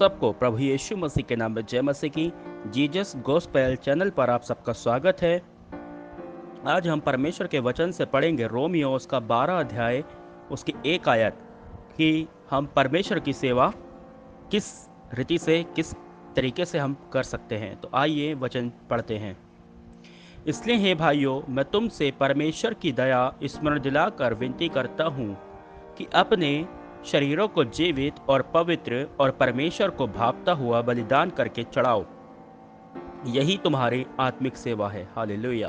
सबको प्रभु यीशु मसीह के नाम में जय मसीह की। जीसस गॉस्पेल चैनल पर आप सबका स्वागत है। आज हम परमेश्वर के वचन से पढ़ेंगे रोमियो उसका 12 अध्याय उसकी 1 आयत कि हम परमेश्वर की सेवा किस रीति से किस तरीके से हम कर सकते हैं। तो आइए वचन पढ़ते हैं। इसलिए हे भाइयों, मैं तुमसे परमेश्वर की दया स्मरण दिलाकर विनती करता हूँ कि अपने शरीरों को जीवित और पवित्र और परमेश्वर को भावता हुआ बलिदान करके चढ़ाओ। यही तुम्हारी आत्मिक सेवा है। हालेलुया।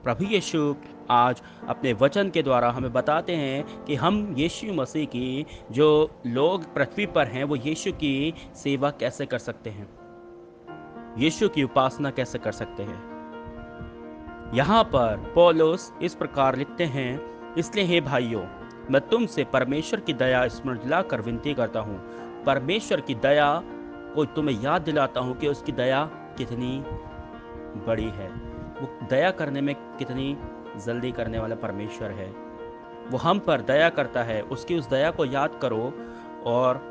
प्रभु यीशु आज अपने वचन के द्वारा हमें बताते हैं कि हम यीशु मसीह की जो लोग पृथ्वी पर हैं वो यीशु की सेवा कैसे कर सकते हैं, यीशु की उपासना कैसे कर सकते हैं। यहाँ पर पौलुस इस प्रकार लिखते हैं, इसलिए हे भाइयों, मैं तुमसे परमेश्वर की दया स्मरण दिलाकर विनती करता हूँ। परमेश्वर की दया को तुम्हें याद दिलाता हूँ कि उसकी दया कितनी बड़ी है। वो दया करने में कितनी जल्दी करने वाला परमेश्वर है। वो हम पर दया करता है। उसकी उस दया को याद करो और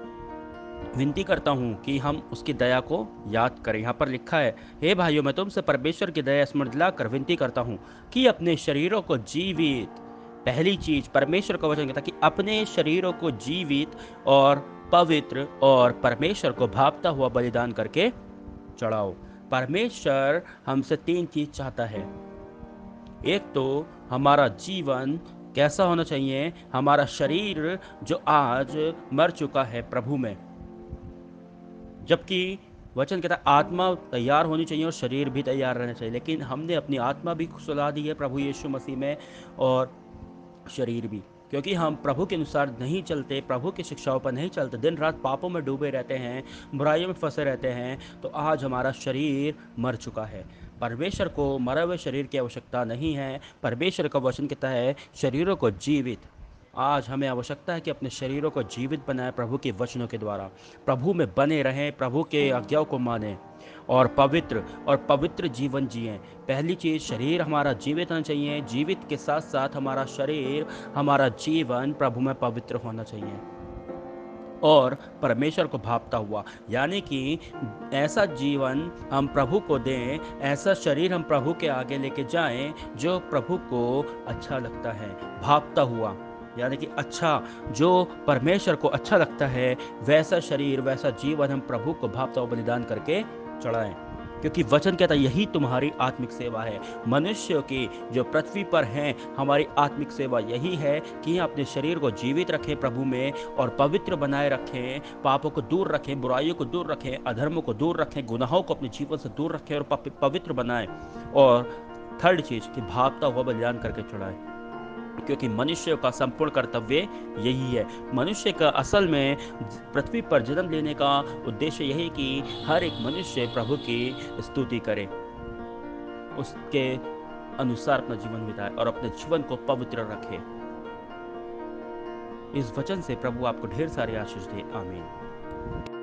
विनती करता हूँ कि हम उसकी दया को याद करें। यहाँ पर लिखा है, हे भाइयों, मैं तुमसे परमेश्वर की दया स्मरण दिलाकर विनती करता हूँ कि अपने शरीरों को जीवित, पहली चीज परमेश्वर का वचन कहता है कि अपने शरीरों को जीवित और पवित्र और परमेश्वर को भावता हुआ बलिदान करके चढ़ाओ। परमेश्वर हमसे 3 चीज चाहता है। एक तो हमारा जीवन कैसा होना चाहिए, हमारा शरीर जो आज मर चुका है प्रभु में, जबकि वचन कहता है आत्मा तैयार होनी चाहिए और शरीर भी तैयार रहना चाहिए। लेकिन हमने अपनी आत्मा भी सुला दी है प्रभु यीशु मसीह में और शरीर भी, क्योंकि हम प्रभु के अनुसार नहीं चलते, प्रभु की शिक्षाओं पर नहीं चलते, दिन रात पापों में डूबे रहते हैं, बुराइयों में फंसे रहते हैं। तो आज हमारा शरीर मर चुका है। परमेश्वर को मरे हुए शरीर की आवश्यकता नहीं है। परमेश्वर का वचन कहता है शरीरों को जीवित। आज हमें आवश्यकता है कि अपने शरीरों को जीवित बनाएं प्रभु के वचनों के द्वारा, प्रभु में बने रहें, प्रभु के आज्ञाओं को मानें और पवित्र जीवन जिएं। पहली चीज़, शरीर हमारा जीवित होना चाहिए। जीवित के साथ साथ हमारा शरीर, हमारा जीवन प्रभु में पवित्र होना चाहिए और परमेश्वर को भावता हुआ, यानी कि ऐसा जीवन हम प्रभु को दें, ऐसा शरीर हम प्रभु के आगे लेके जाएं जो प्रभु को अच्छा लगता है। भावता हुआ यानी कि अच्छा, जो परमेश्वर को अच्छा लगता है वैसा शरीर, वैसा जीवन हम प्रभु को भावता हुआ बलिदान करके चढ़ाएं, क्योंकि वचन कहता है यही तुम्हारी आत्मिक सेवा है। मनुष्यों की जो पृथ्वी पर हैं, हमारी आत्मिक सेवा यही है कि अपने शरीर को जीवित रखें प्रभु में और पवित्र बनाए रखें, पापों को दूर रखें, बुराइयों को दूर रखें, अधर्मों को दूर रखें, गुनाहों को अपने जीवन से दूर रखें और पवित्र बनाएं। और थर्ड चीज कि भावता हुआ बलिदान करके चढ़ाएं, क्योंकि मनुष्य का संपूर्ण कर्तव्य यही है। मनुष्य का असल में पृथ्वी पर जन्म लेने का उद्देश्य यही कि हर एक मनुष्य प्रभु की स्तुति करे, उसके अनुसार अपना जीवन बिताए और अपने जीवन को पवित्र रखे। इस वचन से प्रभु आपको ढेर सारी आशीष दे। आमीन।